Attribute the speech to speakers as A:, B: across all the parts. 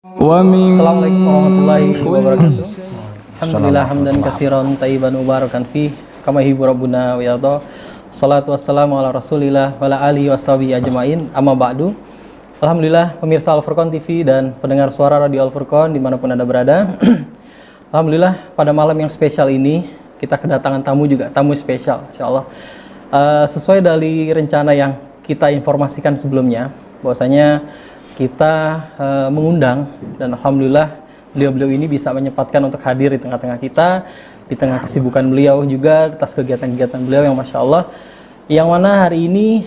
A: Assalamualaikum warahmatullahi wabarakatuh. Alhamdulillah hamdan katsiran thayyiban mubarakan fi kama yuhibbu rabbuna wa yarda. Shalatu wassalamu ala Rasulillah wa ala alihi washabihi ajmain. Amma ba'du. Alhamdulillah pemirsa Al-Furqan TV dan pendengar suara Radio Al-Furqan dimanapun Anda berada. Alhamdulillah pada malam yang spesial ini kita kedatangan tamu juga, tamu spesial insyaallah. Sesuai dari rencana yang kita informasikan sebelumnya bahwasanya kita mengundang dan alhamdulillah beliau-beliau ini bisa menyempatkan untuk hadir di tengah-tengah kita, di tengah kesibukan beliau juga atas kegiatan-kegiatan beliau yang masya Allah, yang mana hari ini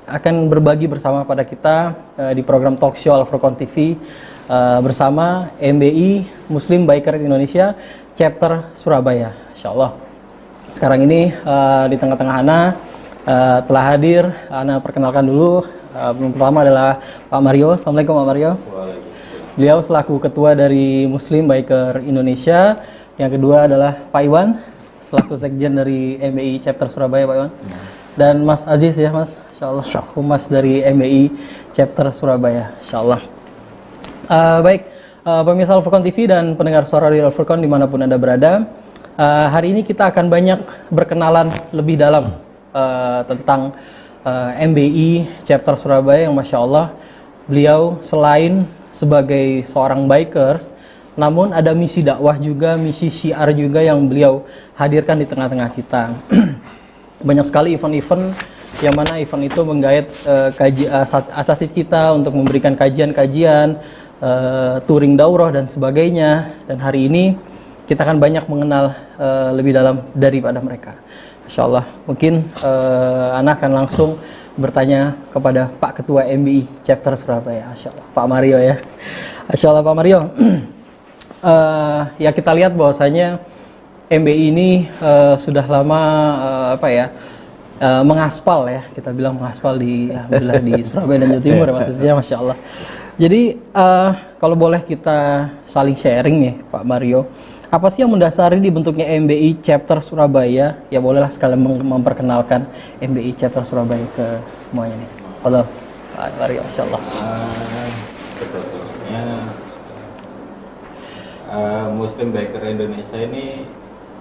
A: akan berbagi bersama pada kita di program talk show Al-Furqan TV bersama MBI Muslim Biker Indonesia Chapter Surabaya, insya Allah. Sekarang ini di tengah-tengah Ana telah hadir. Ana perkenalkan dulu. Yang pertama adalah Pak Mario. Assalamualaikum Pak Mario. Beliau selaku ketua dari Muslim Biker Indonesia. Yang kedua adalah Pak Iwan selaku sekjen dari MBI Chapter Surabaya, Pak Iwan. Dan Mas Aziz ya Mas, insyaallah humas dari MBI Chapter Surabaya, insyaallah. Baik, pemirsa Al-Furqan TV dan pendengar suara Radio Al-Furqan dimanapun Anda berada, hari ini kita akan banyak berkenalan lebih dalam tentang MBI Chapter Surabaya yang masya Allah beliau selain sebagai seorang bikers, namun ada misi dakwah juga, misi syiar juga yang beliau hadirkan di tengah-tengah kita. Banyak sekali event-event yang mana event itu menggait asatid kita untuk memberikan kajian-kajian, touring daurah dan sebagainya. Dan hari ini kita akan banyak mengenal lebih dalam daripada mereka. Insya Allah, mungkin Ana akan langsung bertanya kepada Pak Ketua MBI Chapter Surabaya, Insya Allah, Pak Mario ya. Insya Allah Pak Mario, ya kita lihat bahwasanya MBI ini sudah lama mengaspal ya, kita bilang mengaspal di Surabaya dan Jawa Timur ya maksudnya, Masya Allah. Jadi kalau boleh kita saling sharing nih Pak Mario, apa sih yang mendasari dibentuknya MBI Chapter Surabaya? Ya bolehlah sekalian memperkenalkan MBI Chapter Surabaya ke semuanya nih. Halo Pak Mario, insyaallah.
B: Sebetulnya Muslim Biker Indonesia ini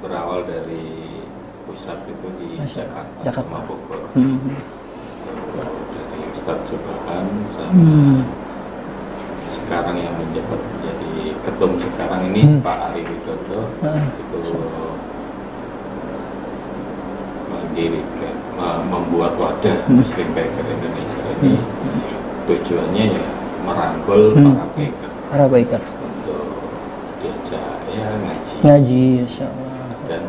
B: berawal dari pusat itu di Jakarta. Sama Bogor. Dari Ustadz Subhan sama sekarang yang menjabat menjadi ketum sekarang ini Pak Ari Widodo itu mendirikan, membuat wadah Muslim Biker Indonesia ini tujuannya ya merangkul para biker untuk diajak ya ngaji
A: Insya Allah.
B: Dan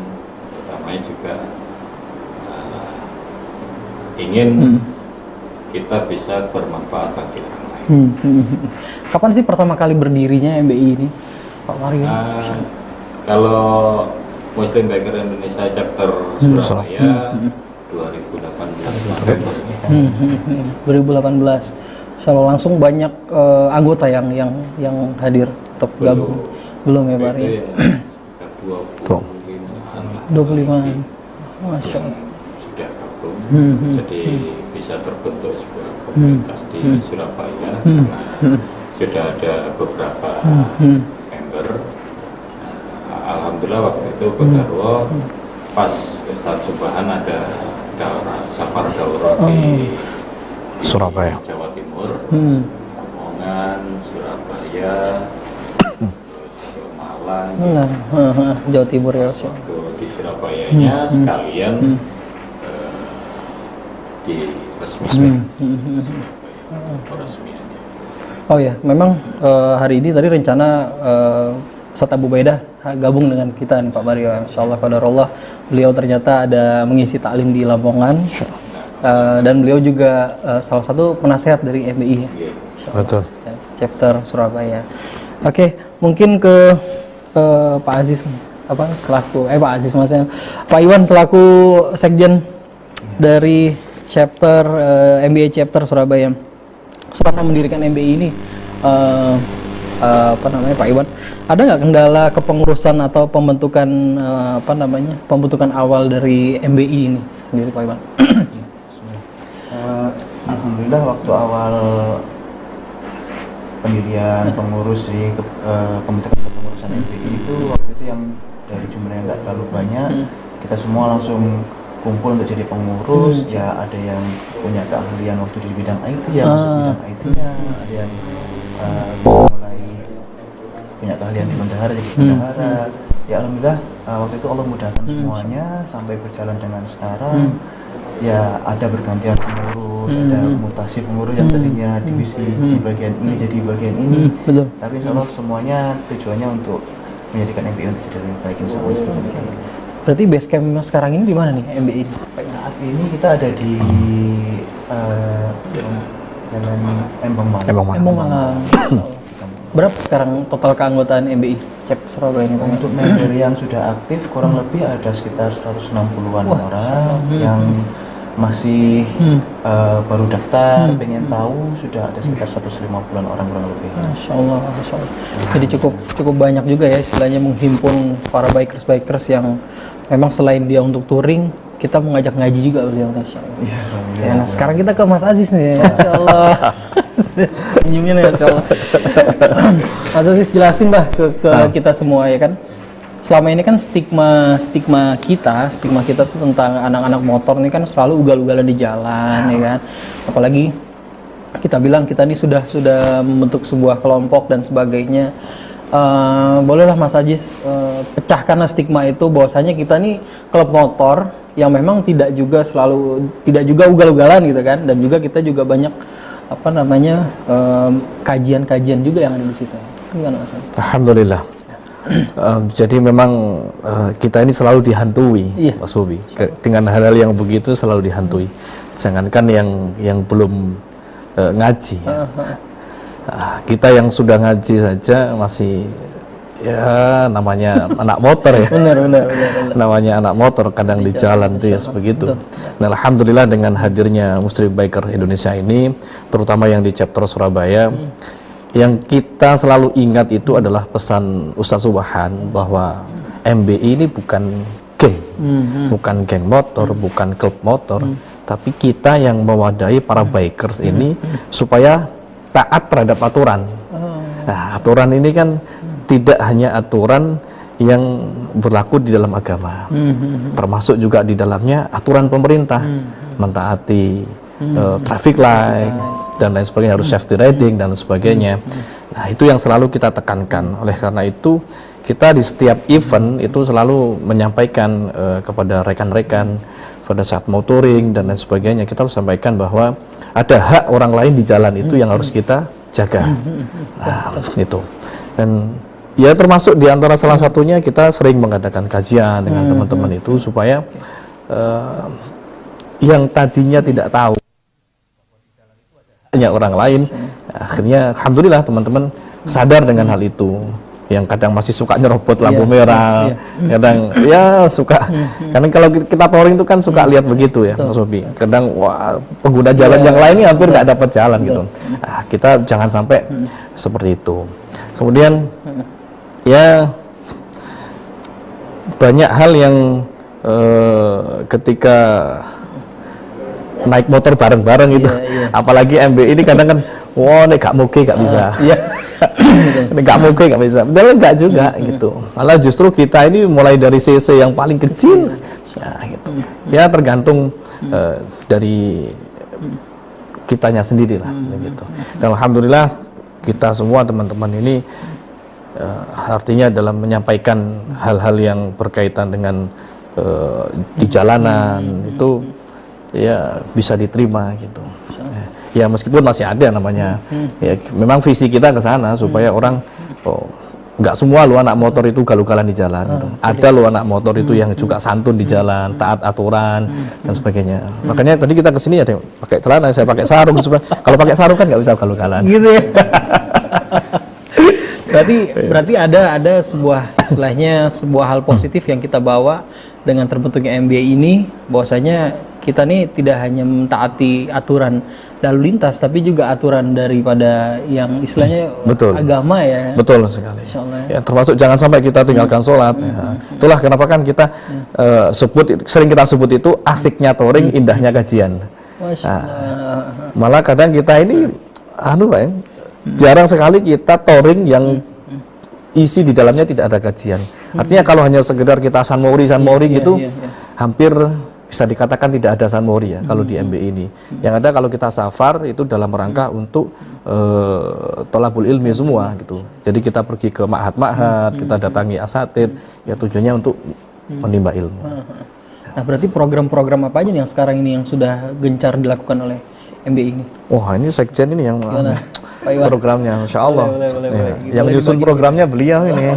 B: utamanya juga ingin kita bisa bermanfaat bagi orang lain.
A: Kapan sih pertama kali berdirinya MBI ini, Pak Mario?
B: Kalau Muslim Biker Indonesia Chapter Surabaya
A: 2018. Kalau langsung banyak anggota yang hadir untuk gabung. Belum ya Pak Mario? 25. Masya Allah.
B: Sudah gabung. Jadi bisa terbentuk sebuah komunitas di Surabaya karena sudah ada beberapa member. Alhamdulillah waktu itu Begarwo pas Ustadz Subhan ada safar daurah di
C: Surabaya,
B: Jawa Timur, Lamongan, Surabaya, terus ke Malang,
A: Jawa Timur ya.
B: Waktu di Surabayanya sekalian di resmikan.
A: Oh ya, memang hari ini tadi rencana Ustadz Abu Baidah gabung dengan kita nih Pak Mario. Insyaallah qadarullah beliau ternyata ada mengisi taklim di Lamongan dan beliau juga salah satu penasehat dari MBI.
C: Betul.
A: Chapter Surabaya. Oke, mungkin ke Pak Aziz nih. Pak Aziz maksudnya Pak Iwan selaku sekjen dari Chapter MBI Chapter Surabaya. Selama mendirikan MBI ini Pak Iwan, ada nggak kendala kepengurusan atau pembentukan pembentukan awal dari MBI ini sendiri Pak Iwan?
D: Alhamdulillah waktu awal pendirian pengurus di Kementerian Kepengurusan MBI itu waktu itu yang dari jumlah yang nggak terlalu banyak, kita semua langsung kumpul untuk jadi pengurus. Ya ada yang punya keahlian waktu di bidang IT, yang masuk bidang IT-nya, ada yang mulai punya keahlian di bendahara jadi bendahara. Ya alhamdulillah waktu itu Allah mudahkan semuanya sampai berjalan dengan sekarang. Ya ada bergantian pengurus, ada mutasi pengurus yang tadinya divisi di bagian ini jadi bagian ini.
A: Betul.
D: Tapi insya Allah semuanya tujuannya untuk menjadikan MBI untuk jadi lebih baik, insya Allah seperti itu.
A: Berarti base camp sekarang ini di mana nih MBI?
D: Saat ini kita ada di Jalan Embong Malang.
C: Embong Malang.
A: Berapa sekarang total keanggotaan MBI CEP Surabaya ini?
D: Untuk member yang sudah aktif kurang lebih ada sekitar 160-an orang yang masih baru daftar, pengen tahu, sudah ada sekitar 150-an orang kurang lebih.
A: Masya Allah, Masya Allah. Jadi cukup banyak juga ya istilahnya menghimpun para bikers yang memang selain dia untuk touring, kita mengajak ngaji juga beliau. Masya Allah. Ya, nah, sekarang kita ke Mas Aziz nih, Masya Allah. Senyumnya nih, Masya Allah. Mas Aziz jelasin bah ke kita semua ya kan. Selama ini kan stigma kita tuh tentang anak-anak motor ini kan selalu ugal-ugalan di jalan ya kan. Apalagi kita bilang kita ini sudah membentuk sebuah kelompok dan sebagainya. Bolehlah Mas Aziz pecahkanlah stigma itu bahwasanya kita nih klub motor yang memang tidak juga ugal-ugalan gitu kan, dan juga kita juga banyak kajian-kajian juga yang ada di situ. Gimana Mas Aziz?
C: Alhamdulillah. Jadi memang kita ini selalu dihantui, Mas Bobi, dengan hal-hal yang begitu selalu dihantui. Jangankan yang belum ngaji, ya. Kita yang sudah ngaji saja masih ya namanya anak motor ya. Benar. Namanya anak motor kadang di jalan tuh ya sebegitu. Nah, alhamdulillah dengan hadirnya Muslim Biker Indonesia ini, terutama yang di chapter Surabaya. Yang kita selalu ingat itu adalah pesan Ustaz Subhan bahwa MBI ini bukan geng, bukan geng motor, bukan klub motor, tapi kita yang mewadahi para bikers ini supaya taat terhadap aturan. Nah, aturan ini kan tidak hanya aturan yang berlaku di dalam agama, termasuk juga di dalamnya aturan pemerintah, mentaati traffic light dan lain sebagainya, harus safety riding dan sebagainya. Nah, itu yang selalu kita tekankan. Oleh karena itu, kita di setiap event itu selalu menyampaikan kepada rekan-rekan pada saat mau touring dan lain sebagainya, kita harus sampaikan bahwa ada hak orang lain di jalan itu yang harus kita jaga. Nah, itu. Dan ya termasuk di antara salah satunya kita sering mengadakan kajian dengan teman-teman itu supaya yang tadinya tidak tahu hanya orang lain, akhirnya alhamdulillah teman-teman sadar dengan hal itu. Yang kadang masih suka nyerobot lampu merah, kadang ya suka, karena kalau kita touring itu kan suka lihat begitu ya, Mas Bobi. Kadang wah, pengguna jalan yang lain ini hampir nggak dapat jalan gitu. Nah, kita jangan sampai seperti itu. Kemudian ya banyak hal yang ketika naik motor bareng-bareng gitu, apalagi MBI ini kadang kan, wah nek gak muge gak bisa, nek gak muge gak bisa, padahal gak juga gitu. Malah justru kita ini mulai dari CC yang paling kecil, ya gitu. Ya tergantung dari kitanya sendiri lah, gitu. Dan alhamdulillah kita semua teman-teman ini artinya dalam menyampaikan hal-hal yang berkaitan dengan di jalanan itu ya bisa diterima gitu. Ya meskipun masih ada namanya, ya memang visi kita ke sana supaya orang nggak semua lu anak motor itu galau-galan di jalan. Gitu. Ada lu anak motor itu yang juga santun di jalan, taat aturan dan sebagainya. Makanya tadi kita kesini ada pakai celana, saya pakai sarung. Kalau pakai sarung kan nggak bisa galau-galan. Gitu ya.
A: berarti ada sebuah hal positif yang kita bawa dengan terbentuknya MBI ini, bahwasanya kita nih tidak hanya mentaati aturan lalu lintas, tapi juga aturan daripada yang istilahnya agama ya.
C: Betul sekali. Ya, termasuk jangan sampai kita tinggalkan sholat. Ya. Itulah kenapa kan kita sering kita sebut itu asiknya touring, indahnya kajian. Nah, malah kadang kita ini Jarang sekali kita touring yang isi di dalamnya tidak ada kajian. Artinya kalau hanya sekedar kita Sanmori gitu, hampir bisa dikatakan tidak ada Sanmori ya kalau di MBI ini. Yang ada kalau kita safar itu dalam rangka untuk tolabul ilmi semua gitu. Jadi kita pergi ke ma'had-ma'had, kita datangi asatid, ya tujuannya untuk menimba ilmu.
A: Nah, berarti program-program apa aja nih yang sekarang ini yang sudah gencar dilakukan oleh MBI ini?
C: Wah, ini sekjen ini yang programnya, Insya Allah.
A: Boleh.
C: Yang menyusun programnya beliau ini.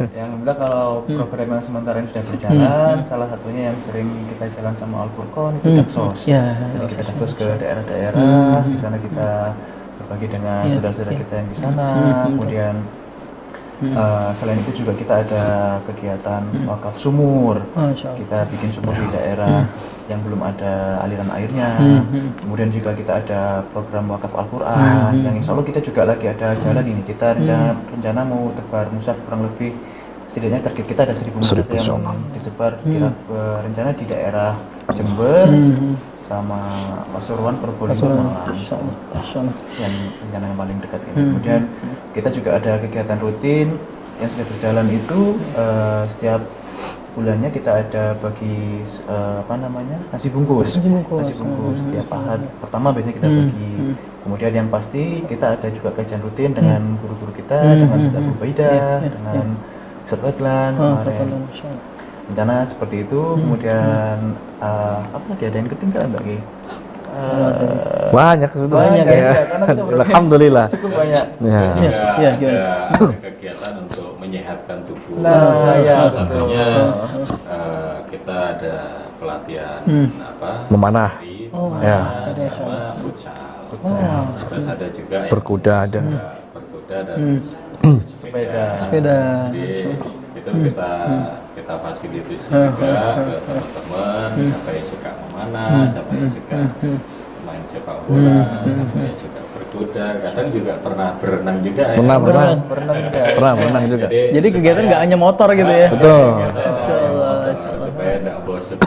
D: Yang mudah kalau program yang sementara ini sudah berjalan, salah satunya yang sering kita jalan sama Al-Furqan itu Daksos. Jadi kita Daksos ke daerah-daerah, di sana kita berbagi dengan saudara-saudara kita yang di sana. Kemudian selain itu juga kita ada kegiatan wakaf sumur. Kita bikin sumur di daerah yang belum ada aliran airnya. Kemudian juga kita ada program wakaf Al-Quran yang insya Allah kita juga lagi ada jalan ini. Kita rencana mau tebar mushaf kurang lebih, setidaknya target kita ada 1.000 mushaf yang disebar kira rencana di daerah Jember sama Pasuruan, Probolinggo, yang rencana yang paling dekat ini. Kemudian kita juga ada kegiatan rutin yang sudah berjalan itu setiap bulannya kita ada bagi nasi bungkus setiap ahad pertama biasanya kita bagi. Kemudian yang pasti kita ada juga kajian rutin dengan guru-guru kita, dengan Ustaz Ubaidah, dengan Ustaz Wadlan kemarin. Rencana seperti itu. Kemudian apa lagi, ada yang ketinggalan Mbak Ki?
C: Banyak sebetulnya ya. Alhamdulillah.
D: Cukup banyak.
B: Ada kegiatan untuk menyehatkan tubuh. Satunya kita ada pelatihan
C: memanah.
B: Sama futsal. Terus ada juga
C: berkuda ada.
B: Berkuda dan sepeda. Jadi itu kita fasilitasi juga ke teman-teman, siapa yang suka memanah, siapa yang suka main sepak bola, siapa yang suka berkuda, kadang juga pernah berenang juga.
C: Berenang juga.
A: Jadi kegiatan nggak hanya motor gitu ya?
C: Betul.
B: Supaya tidak bosan.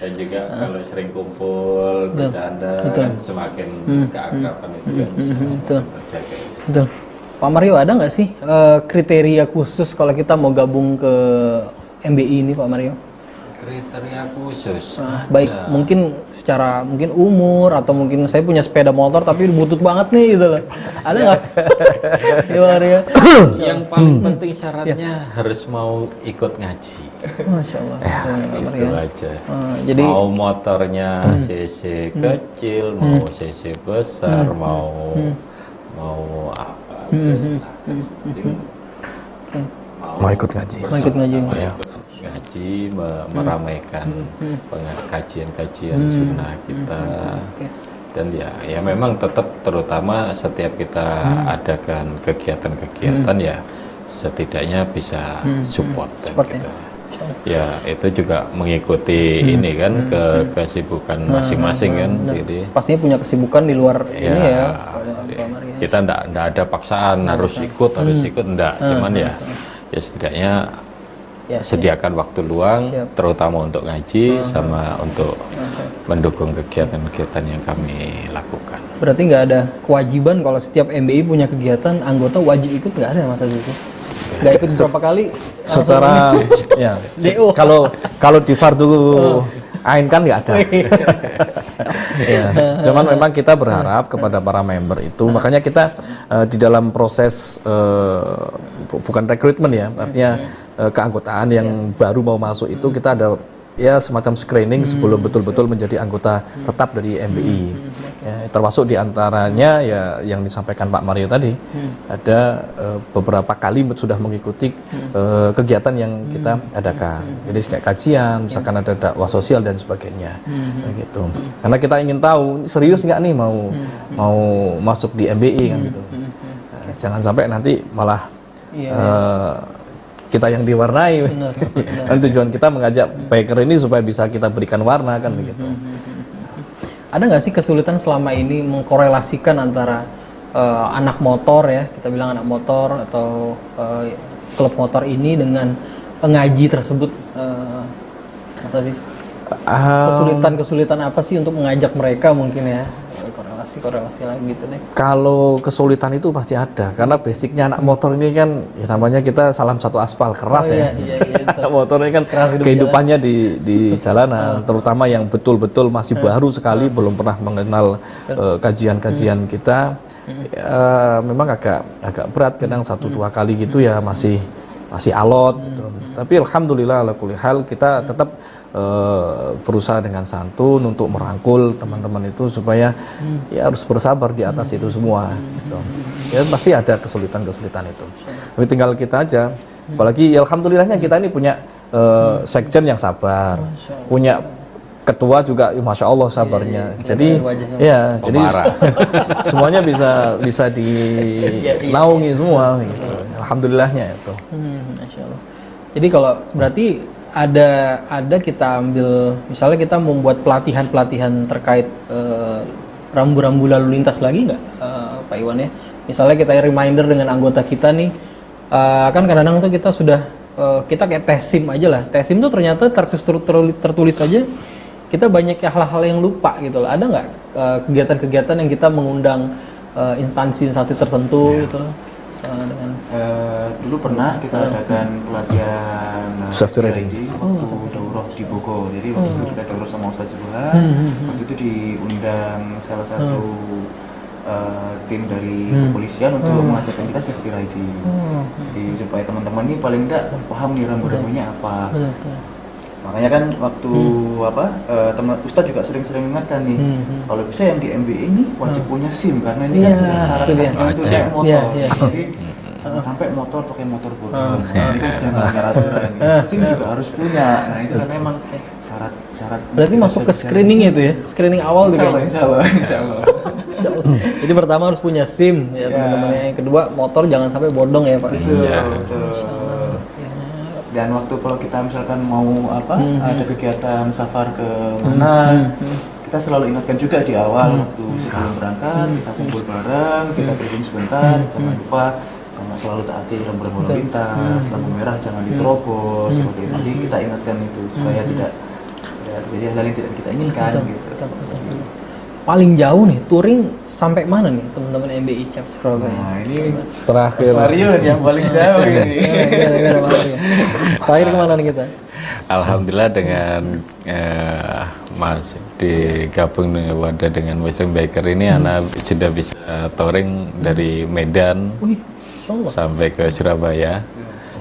B: Dan juga kalau sering kumpul bercanda, kan semakin keakraban itu kan bisa terjaga.
A: Betul. Pak Mario, ada nggak sih kriteria khusus kalau kita mau gabung ke MBI ini, Pak Mario?
B: Kriteria khusus?
A: Baik, mungkin secara umur atau mungkin saya punya sepeda motor tapi butut banget nih gitu loh. Ada nggak? Ya, Mario.
B: Yang paling penting syaratnya harus mau ikut ngaji.
A: Masya Allah.
B: Itu aja.
A: Jadi
B: mau motornya cc kecil, mau cc besar, mau apa?
C: Mau ikut ngaji.
B: Meramaikan kajian-kajian sunnah kita. Dan ya memang tetap terutama setiap kita adakan kegiatan-kegiatan ya setidaknya bisa support dan gitu. Ya itu juga mengikuti ini kan kesibukan masing-masing kan. Jadi
A: pastinya punya kesibukan di luar ini ya.
B: Kita enggak ada paksaan harus ikut enggak, cuman ya setidaknya sediakan waktu luang terutama untuk ngaji sama untuk mendukung kegiatan-kegiatan yang kami lakukan.
A: Berarti nggak ada kewajiban kalau setiap MBI punya kegiatan anggota wajib ikut, nggak ada Mas Aziz? Nggak ikut berapa kali?
C: Secara ya kalau di fardu ain kan nggak ada. Cuman memang kita berharap kepada para member itu, makanya kita di dalam proses bukan rekrutmen ya, artinya keanggotaan yang baru mau masuk itu kita ada ya semacam screening sebelum betul-betul menjadi anggota tetap dari MBI. Ya, termasuk diantaranya ya yang disampaikan Pak Mario tadi, ada beberapa kali sudah mengikuti kegiatan yang kita adakan. Jadi kayak kajian, misalkan ada dakwah sosial dan sebagainya, gitu. Karena kita ingin tahu serius nggak nih mau masuk di MBI kan gitu. Jangan sampai nanti malah kita yang diwarnai. Kan tujuan kita mengajak biker ini supaya bisa kita berikan warna kan begitu.
A: Ada nggak sih kesulitan selama ini mengkorelasikan antara anak motor ya, kita bilang anak motor atau klub motor ini dengan pengaji tersebut? Kesulitan-kesulitan apa sih untuk mengajak mereka mungkin ya? korelasi lagi gitu deh.
C: Kalau kesulitan itu pasti ada, karena basicnya anak motor ini kan ya namanya kita salam satu aspal keras ya.
A: Iya,
C: Anak motor ini kan
A: keras hidup
C: kehidupannya di jalanan, terutama yang betul-betul masih baru sekali, belum pernah mengenal kajian-kajian kita. Memang agak berat, kadang 1-2 kali gitu ya masih alot gitu. Tapi alhamdulillah ala kulli hal kita tetap berusaha dengan santun untuk merangkul teman-teman itu supaya ya harus bersabar di atas itu semua gitu. Ya pasti ada kesulitan-kesulitan itu. Tapi tinggal kita aja. Apalagi ya alhamdulillahnya kita ini punya sekjen yang sabar, punya ketua juga, masya Allah sabarnya. Jadi ya, jadi semuanya bisa dinaungi semua. Gitu. Alhamdulillahnya itu.
A: Masya Allah. Jadi kalau berarti ada kita ambil, misalnya kita membuat pelatihan terkait rambu-rambu lalu lintas lagi nggak, Pak Iwan ya? Misalnya kita reminder dengan anggota kita nih, kan kadang-kadang tuh kita sudah kita kayak tes SIM aja lah. Tes SIM tuh ternyata tertulis aja. Kita banyak hal-hal yang lupa gitu loh. Ada nggak kegiatan-kegiatan yang kita mengundang instansi tertentu gitu?
D: Dulu pernah kita adakan pelatihan
C: safety riding
D: waktu daurah di Bogor. Jadi waktu itu kita daurah sama Ustaz Juhan. Waktu itu diundang salah satu tim dari kepolisian untuk mengajarkan kita safety riding. Jadi supaya teman-teman ini paling tidak paham nih rambu-rambunya apa. Makanya kan waktu teman Ustadz juga sering-sering ingatkan nih, kalau bisa yang di MBI ini wajib punya SIM, karena ini kan sudah syarat-syarat itu kayak motor. Jadi jangan sampai motor pakai motor bodong. Ini kan sudah melanggar aturan. SIM juga harus punya. Nah itu kan memang syarat.
A: Berarti masuk ke screening itu ya, screening awal gitu.
D: Insya Allah.
A: Jadi pertama harus punya SIM ya teman-teman. Yang kedua motor jangan sampai bodong ya Pak.
D: Betul. Dan waktu kalau kita misalkan mau ada kegiatan safar ke mana, kita selalu ingatkan juga di awal waktu sebelum berangkat, kita kumpul bareng, kita briefing sebentar, jangan lupa jangan selalu taati rambu-rambu lalu lintas, lampu merah jangan diterobos, seperti itu. Jadi kita ingatkan itu supaya tidak jadi hal yang tidak kita inginkan gitu.
A: Paling jauh nih touring sampai mana nih teman-teman MBI Cap Surabaya?
D: Nah ini
C: terakhir
D: Mario yang paling jauh ini.
A: Terakhir kemana nih kita?
B: Alhamdulillah dengan Mas digabung dengan wadah dengan Muslim Biker ini anak sudah bisa touring dari Medan sampai ke Surabaya.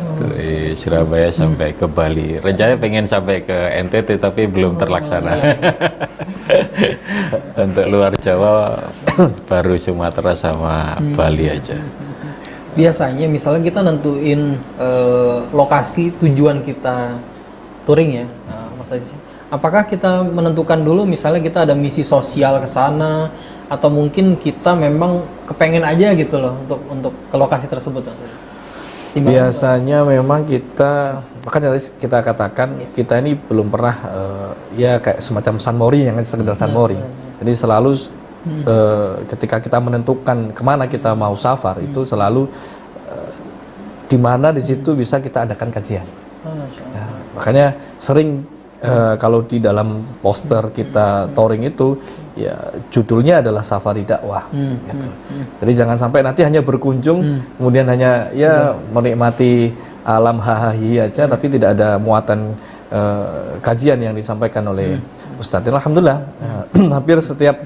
B: Dari Surabaya sampai ke Bali. Rencananya pengen sampai ke NTT tapi belum terlaksana. Untuk luar Jawa baru Sumatera sama Bali aja.
A: Biasanya misalnya kita nentuin lokasi tujuan kita touring ya, Mas Aziz. Apakah kita menentukan dulu misalnya kita ada misi sosial ke sana, atau mungkin kita memang kepengen aja gitu loh untuk ke lokasi tersebut?
C: Biasanya memang kita, makanya kita katakan kita ini belum pernah ya kayak semacam San Mori yang sekedar San Mori. Jadi selalu ketika kita menentukan kemana kita mau safar itu selalu di mana di situ bisa kita adakan kajian. Nah, makanya sering kalau di dalam poster kita touring itu ya judulnya adalah safari dakwah gitu. Jadi jangan sampai nanti hanya berkunjung kemudian hanya ya menikmati alam hahahi aja tapi tidak ada muatan kajian yang disampaikan oleh Ustadz. Alhamdulillah hampir setiap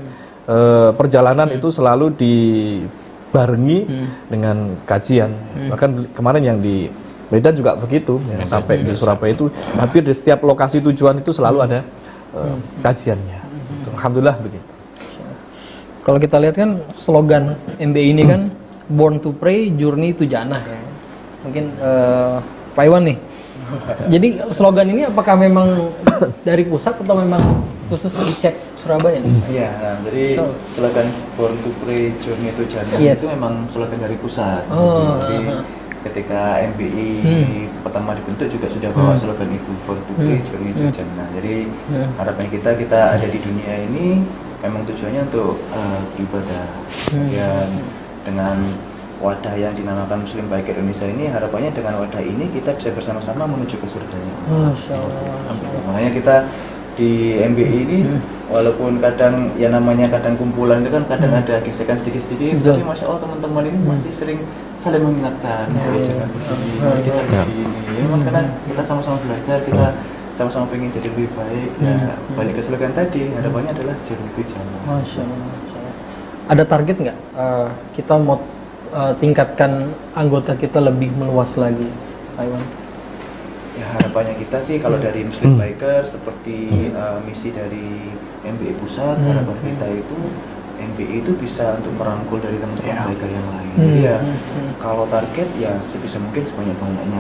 C: perjalanan itu selalu dibarengi dengan kajian. Bahkan kemarin yang di Medan juga begitu, yang sampai di Surabaya itu hampir di setiap lokasi tujuan itu selalu ada kajiannya. Alhamdulillah begitu.
A: Kalau kita lihat kan slogan MBI ini kan Born to Pray, Journey to Jannah ya. Mungkin Pak Iwan nih. Jadi slogan ini apakah memang dari pusat atau memang khusus dicek Surabaya nih?
D: Iya, nah, jadi slogan Born to Pray, Journey to Jannah itu memang slogan dari pusat. Jadi ketika MBI pertama dibentuk juga sudah bawa slogan itu Born to Pray, Journey to Jannah. Jadi harapan kita ada di dunia ini memang tujuannya untuk beribadah. Kemudian dengan wadah yang dinamakan Muslim Biker Indonesia ini, harapannya dengan wadah ini kita bisa bersama-sama menuju ke surganya. Makanya kita di MBI ini walaupun kadang ya namanya kadang kumpulan itu kan kadang ada gesekan sedikit-sedikit, tapi Masya Allah teman-teman ini masih sering saling mengingatkan, jangan begini, kita begini. Memang karena kita sama-sama belajar, kita sama-sama pengen jadi lebih baik. Ya balik ke slogan tadi, harapannya adalah jadi lebih jalan.
A: Masya Allah. Ada target nggak kita mau tingkatkan anggota kita lebih meluas lagi, Pak Iwan?
D: Ya harapannya kita sih kalau dari Muslim Biker seperti misi dari MBI Pusat, harapan kita itu MBI itu bisa untuk merangkul dari teman-teman biker yang lain. Jadi ya kalau target ya sebisa mungkin sebanyak-banyaknya.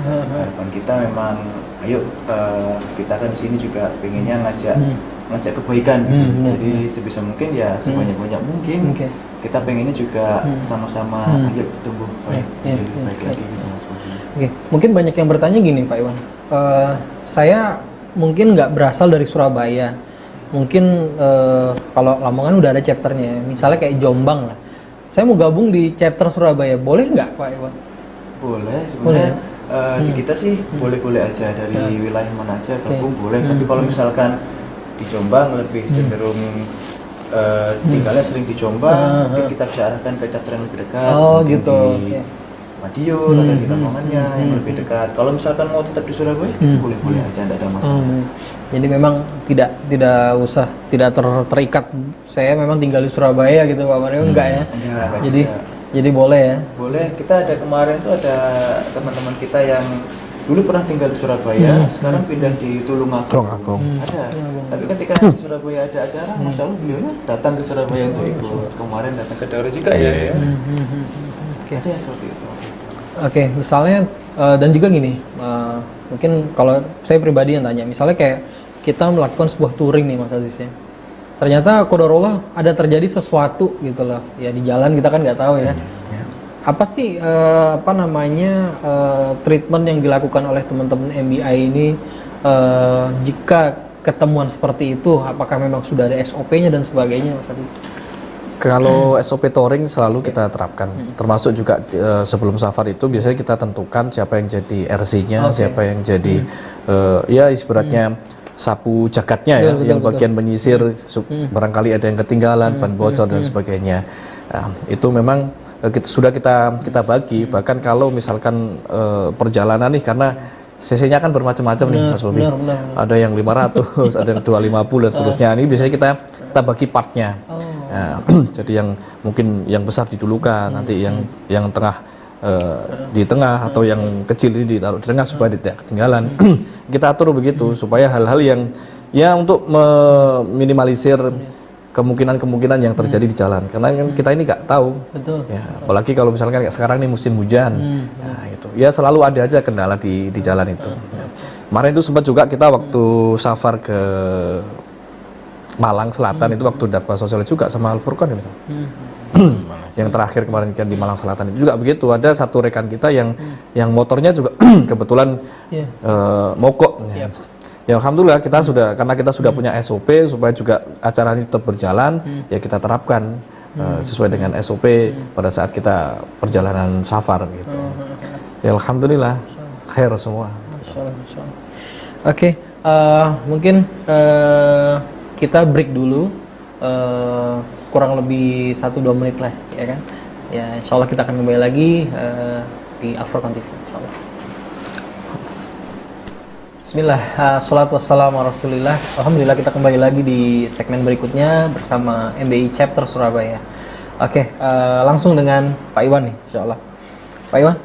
D: Harapan kita memang ayo kita kan di sini juga pengennya ngajak kebaikan. Jadi sebisa mungkin ya sebanyak-banyak mungkin kita pengennya juga sama-sama ayo tumbuh baik, jadi baik lagi.
A: Oke, mungkin banyak yang bertanya gini Pak Iwan, saya mungkin nggak berasal dari Surabaya, mungkin kalau Lamongan udah ada chapternya, misalnya kayak Jombang lah, saya mau gabung di chapter Surabaya, boleh nggak Pak Iwan?
D: Boleh, sebenarnya di kita sih boleh-boleh aja, dari wilayah mana aja gabung boleh, tapi kalau misalkan di Jombang lebih cenderung tinggalnya sering di Jombang, mungkin kita bisa arahkan ke chapter yang lebih dekat.
A: Oh gitu.
D: Madiun atau di Lamongannya yang lebih dekat. Kalau misalkan mau tetap di Surabaya, itu boleh-boleh aja, tidak ada masalah.
A: Jadi memang tidak terikat. Saya memang tinggal di Surabaya gitu Pak Mario, enggak ya? Jadi boleh ya?
D: Boleh. Kita ada kemarin tuh ada teman-teman kita yang dulu pernah tinggal di Surabaya, sekarang pindah di Tulungagung. Ada. Tapi ketika di Surabaya ada acara, Masya Allah beliau datang ke Surabaya untuk ikut. Kemarin datang ke Daura juga ya. Ada yang seperti itu.
A: Oke, misalnya dan juga gini, mungkin kalau saya pribadi yang tanya, misalnya kayak kita melakukan sebuah touring nih Mas Aziz ya, ternyata qadarullah ada terjadi sesuatu gitu loh, ya di jalan kita kan nggak tahu ya. Apa sih treatment yang dilakukan oleh teman-teman MBI ini jika ketemuan seperti itu, apakah memang sudah ada SOP-nya dan sebagainya Mas Aziz?
C: Kalau SOP touring selalu kita terapkan, termasuk juga sebelum safar itu biasanya kita tentukan siapa yang jadi RC-nya, siapa yang jadi ya ibaratnya sapu jagatnya ya, yang bagian menyisir, barangkali ada yang ketinggalan, ban bocor dan sebagainya. Itu memang sudah kita bagi, bahkan kalau misalkan perjalanan nih, karena CC-nya kan bermacam-macam nih Mas Bobi. Ada yang 500, ada yang 250 dan seterusnya. Ini biasanya kita bagi partnya. Nah, jadi yang mungkin yang besar didulukan, nanti yang tengah di tengah, atau yang kecil ini ditaruh di tengah supaya tidak ketinggalan. Kita atur begitu supaya hal-hal yang ya untuk meminimalisir kemungkinan yang terjadi di jalan, karena kan kita ini nggak tahu.
A: Betul.
C: Ya, apalagi kalau misalkan kayak sekarang nih musim hujan, nah itu ya selalu ada aja kendala di jalan itu. Ya. Kemarin itu sempat juga kita waktu safar ke Malang Selatan itu waktu dapat sosial juga sama Al-Furqan ya misalnya. Yang terakhir kemarin kan di Malang Selatan itu juga begitu, ada satu rekan kita yang motornya juga kebetulan mogok. Ya alhamdulillah kita sudah, karena kita sudah punya SOP supaya juga acara ini tetap berjalan, ya kita terapkan sesuai dengan SOP pada saat kita perjalanan safar gitu. Ya alhamdulillah khair semua.
A: Oke, mungkin kita break dulu, kurang lebih 1-2 menit lah, ya kan? Ya, insya Allah kita akan kembali lagi di Al-Furqan TV, insya Allah. Bismillah, salatu wassalamu ala rasulillah. Alhamdulillah kita kembali lagi di segmen berikutnya bersama MBI Chapter Surabaya. Oke, langsung dengan Pak Iwan nih, insya Allah. Pak Iwan,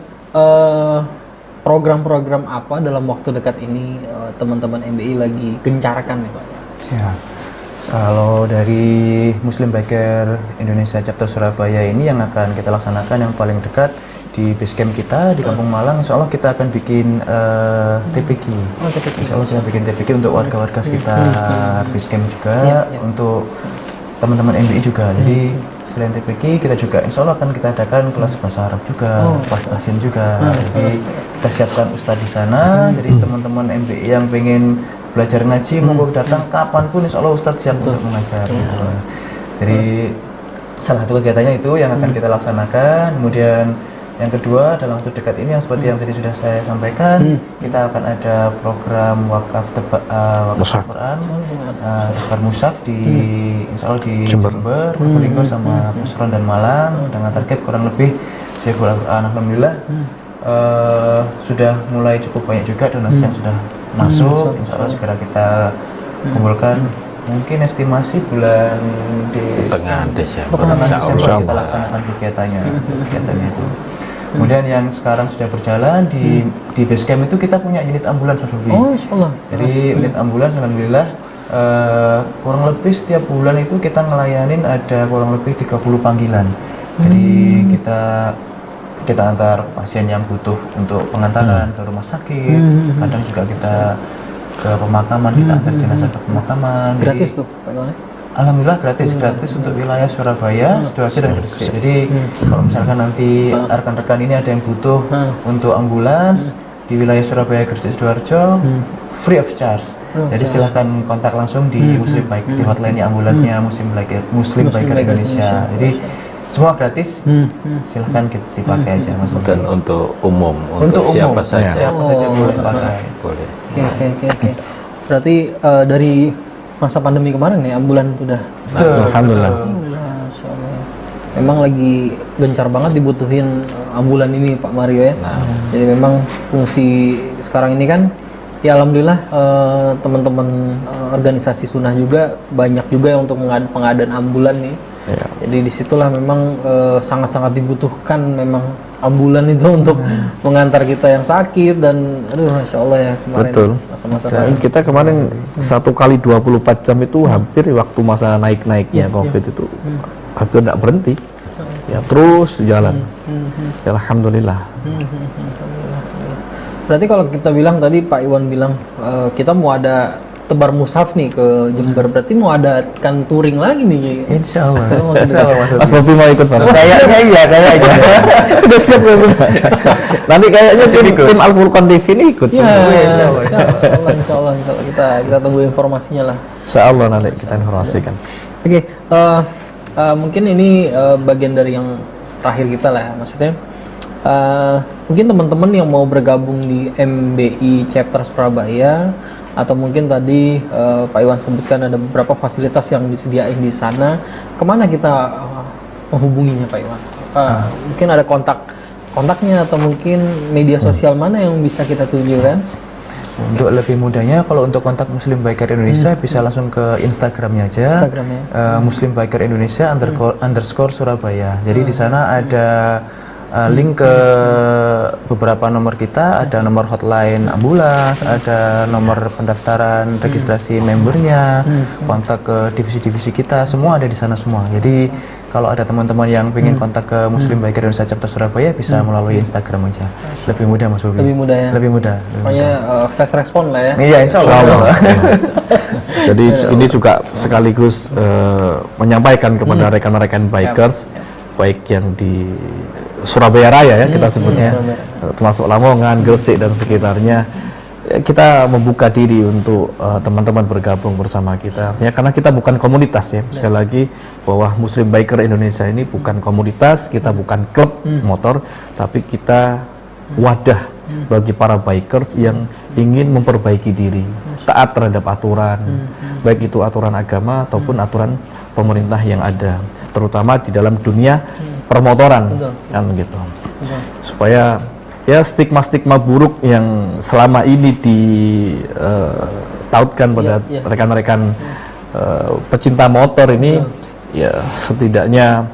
A: program-program apa dalam waktu dekat ini teman-teman MBI lagi gencarkan nih Pak?
D: Siap. Kalau dari Muslim Biker Indonesia Chapter Surabaya ini yang akan kita laksanakan yang paling dekat di basecamp kita di Kampung Malang, insya Allah kita akan bikin TPQ. Insya Allah kita bikin TPQ untuk warga-warga sekitar basecamp juga, untuk teman-teman MBI juga. Jadi selain TPQ kita juga insya Allah akan kita adakan kelas bahasa Arab juga, kelas tahsin juga. Jadi kita siapkan ustadz di sana. Jadi teman-teman MBI yang pengen belajar ngaji mau datang kapanpun, insya Allah ustadz siap untuk mengajar gitu. Jadi salah satu kegiatannya itu yang akan kita laksanakan. Kemudian Yang kedua, dalam waktu dekat ini yang seperti yang tadi sudah saya sampaikan, kita akan ada program wakaf Quran, wakaf mushaf di insya Allah di Jember, Probolinggo sama Pasuruan dan Malang dengan target kurang lebih 1000 Al-Quran. Alhamdulillah sudah mulai cukup banyak juga donasi yang sudah masuk. Insya Allah segera kita kumpulkan. Mungkin estimasi bulan
B: Tengah Desember
D: kita laksanakan kegiatannya itu. Kemudian yang sekarang sudah berjalan di base camp itu kita punya unit ambulans Mas Bobi.
A: Oh, insyaallah.
D: Jadi unit ambulans alhamdulillah kurang lebih setiap bulan itu kita ngelayanin ada kurang lebih 30 panggilan. Jadi kita antar pasien yang butuh untuk pengantaran ke rumah sakit, kadang juga kita ke pemakaman, kita antar jenazah ke pemakaman.
A: Gratis
D: Jadi,
A: tuh Pak Iwan?
D: alhamdulillah gratis untuk wilayah Surabaya, Sidoarjo dan Gresik. Jadi kalau misalkan nanti rekan-rekan ini ada yang butuh untuk ambulans di wilayah Surabaya, Gresik, Sidoarjo, free of charge. Jadi silahkan kontak langsung di Muslim Bike, di hotline-nya ambulansnya Muslim Biker Indonesia. Jadi semua gratis, silahkan dipakai aja Mas.
B: Dan untuk umum, untuk siapa saja
D: boleh pakai.
B: boleh.
A: Oke. Berarti dari masa pandemi kemarin nih ambulan sudah.
C: Alhamdulillah.
A: Masya Allah. Memang lagi gencar banget dibutuhin ambulan ini Pak Mario ya. Jadi memang fungsi sekarang ini kan ya alhamdulillah teman-teman organisasi sunnah juga banyak juga yang untuk pengadaan ambulan nih. Ya. Jadi disitulah memang sangat-sangat dibutuhkan memang ambulan itu untuk mengantar kita yang sakit dan aduh Masya Allah ya kemarin.
C: Betul.
A: Masa-masa
C: Kita kemarin 1 kali 24 jam itu hampir waktu masa naik-naiknya COVID itu hampir tidak berhenti. Ya terus jalan. Ya, alhamdulillah.
A: Berarti kalau kita bilang tadi Pak Iwan bilang kita mau ada tebar mushaf nih ke Jember, berarti mau adakan touring lagi nih.
D: Insya Allah.
C: Mas Bobi mau ikut Pak?
D: Kayaknya iya.
C: Udah siap ya. Nanti kayaknya tim Al Furqan TV ini ikut.
A: Ya, insya Allah kita tunggu informasinya lah.
C: Insya Allah nanti kita informasikan.
A: Oke, mungkin ini bagian dari yang terakhir kita lah, maksudnya mungkin teman-teman yang mau bergabung di MBI Chapter Surabaya atau mungkin tadi Pak Iwan sebutkan ada beberapa fasilitas yang disediain di sana, kemana kita menghubunginya Pak Iwan? Mungkin ada kontaknya atau mungkin media sosial mana yang bisa kita tuju kan?
D: Untuk lebih mudahnya, kalau untuk kontak Muslim Biker Indonesia bisa langsung ke Instagramnya aja. Muslim Biker Indonesia _ Surabaya. Jadi di sana ada link ke beberapa nomor kita, ada nomor hotline ambulans, ada nomor pendaftaran registrasi membernya, kontak ke divisi-divisi kita, semua ada di sana semua. Jadi kalau ada teman-teman yang ingin kontak ke Muslim Biker Indonesia Chapter Surabaya bisa melalui Instagram aja. Lebih mudah Mas Bobi.
A: Lebih mudah ya.
D: Lebih mudah.
A: Pokoknya fast respon lah ya.
D: Iya, insya Allah.
C: Jadi ini juga sekaligus menyampaikan kepada rekan-rekan bikers, baik yang di Surabaya Raya ya kita sebutnya, termasuk Lamongan, Gresik dan sekitarnya, kita membuka diri untuk teman-teman bergabung bersama kita. Ya, karena kita bukan komunitas ya. Sekali lagi bahwa Muslim Biker Indonesia ini bukan komunitas, kita bukan klub motor, tapi kita wadah bagi para bikers yang ingin memperbaiki diri, taat terhadap aturan, baik itu aturan agama ataupun aturan pemerintah yang ada, terutama di dalam dunia permotoran. Kan gitu. Supaya ya stigma-stigma buruk yang selama ini ditautkan pada rekan-rekan pecinta motor ini ya setidaknya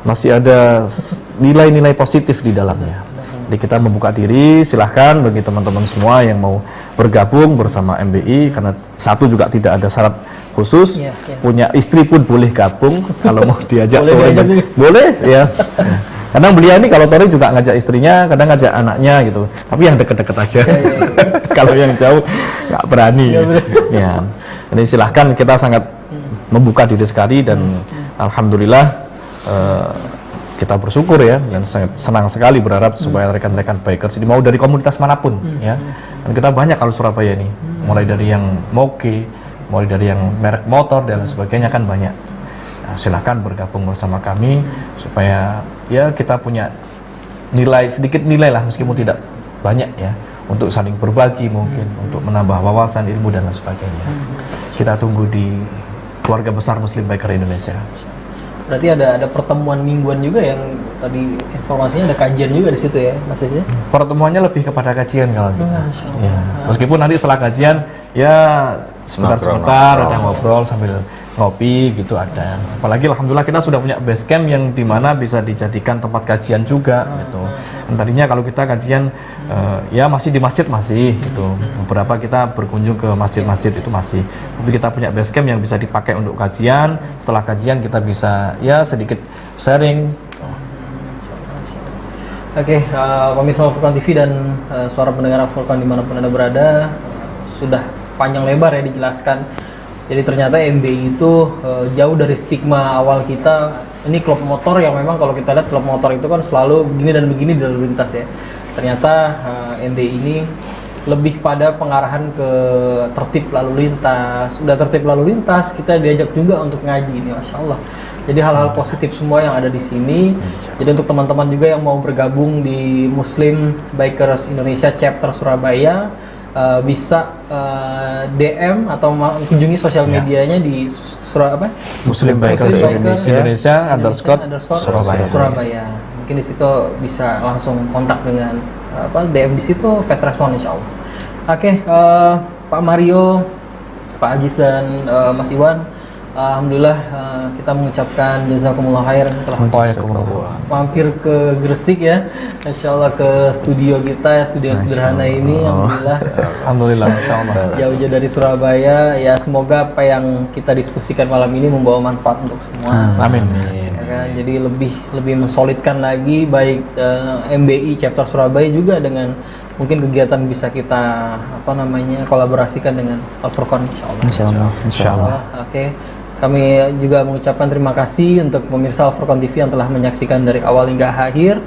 C: masih ada nilai-nilai positif di dalamnya. Jadi kita membuka diri, silahkan bagi teman-teman semua yang mau bergabung bersama MBI, karena satu juga tidak ada syarat khusus, punya istri pun boleh gabung kalau mau diajak touring. Boleh ya. Kadang beliau ini kalau touring juga ngajak istrinya, kadang ngajak anaknya gitu. Tapi yang deket-deket aja. Kalau yang jauh nggak berani. Ya. Jadi silahkan, kita sangat membuka diri sekali dan alhamdulillah kita bersyukur ya, dan sangat senang sekali berharap supaya rekan-rekan bikers ini mau dari komunitas manapun ya. Dan kita banyak kalau Surabaya ini, mulai dari yang moge, mulai dari yang merek motor dan sebagainya kan banyak. Nah, silahkan bergabung bersama kami supaya ya kita punya sedikit nilai lah, meskipun tidak banyak ya, untuk saling berbagi mungkin, untuk menambah wawasan, ilmu dan lain sebagainya. Kita tunggu di keluarga besar Muslim Biker Indonesia.
A: Berarti ada pertemuan mingguan juga yang tadi informasinya ada kajian juga di situ ya, Mas Yus?
C: Pertemuannya lebih kepada kajian kalau kita. Ya. Meskipun nanti setelah kajian ya sebentar ada ngobrol sambil ngopi gitu ada. Apalagi alhamdulillah kita sudah punya base camp yang dimana bisa dijadikan tempat kajian juga gitu. Dan tadinya kalau kita kajian ya masih di masjid masih gitu. Beberapa kita berkunjung ke masjid-masjid itu masih. Tapi kita punya base camp yang bisa dipakai untuk kajian. Setelah kajian kita bisa ya sedikit sharing.
A: Oke, pemirsa Al-Furqan TV dan suara pendengar Al-Furqan dimanapun Anda berada, sudah panjang lebar ya dijelaskan. Jadi ternyata MBI itu jauh dari stigma awal kita, ini klub motor yang memang kalau kita lihat klub motor itu kan selalu begini dan begini di lalu lintas ya. Ternyata MBI ini lebih pada pengarahan ke tertib lalu lintas. Udah tertib lalu lintas, kita diajak juga untuk ngaji ini, Masya Allah. Jadi hal-hal positif semua yang ada di sini. Jadi untuk teman-teman juga yang mau bergabung di Muslim Bikers Indonesia Chapter Surabaya, bisa DM atau kunjungi sosial medianya di
C: Muslim Bikers Indonesia _
A: Surabaya. Mungkin di situ bisa langsung kontak dengan DM di situ, fast respon insya Allah. Oke, Pak Mario, Pak Ajis dan Mas Iwan, alhamdulillah kita mengucapkan jazakumullah khair telah mampir ke Gresik ya, Masya Allah, ke studio kita, studio sederhana ini. Alhamdulillah, Masya Allah, jauh-jauh dari Surabaya ya. Semoga apa yang kita diskusikan malam ini membawa manfaat untuk semua.
C: Amin.
A: Ya kan? Jadi lebih mensolidkan lagi baik MBI Chapter Surabaya juga dengan mungkin kegiatan bisa kita kolaborasikan dengan Al-Furqan insyaallah. Oke. Kami juga mengucapkan terima kasih untuk pemirsa Al-Furqan TV yang telah menyaksikan dari awal hingga akhir.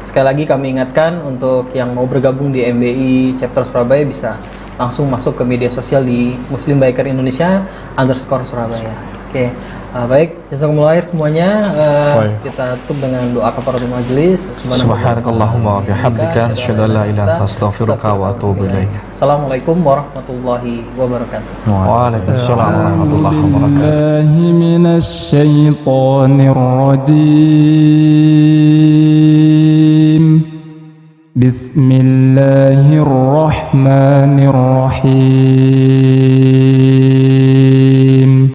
A: Sekali lagi kami ingatkan untuk yang mau bergabung di MBI Chapter Surabaya bisa langsung masuk ke media sosial di Muslim Biker Indonesia _Surabaya. Oke. Baik, jazakumullah khair semuanya. Kita tutup dengan doa kafaratul majelis.
C: Subhanakallahumma wa bihamdika asyhadu an la ilaha illa anta astaghfiruka wa atubu ilaik.
A: Assalamualaikum warahmatullahi wabarakatuh.
C: Waalaikumsalam warahmatullahi wabarakatuh.
E: Billahi minasy syaithanir rajim. Bismillahirrahmanirrahim.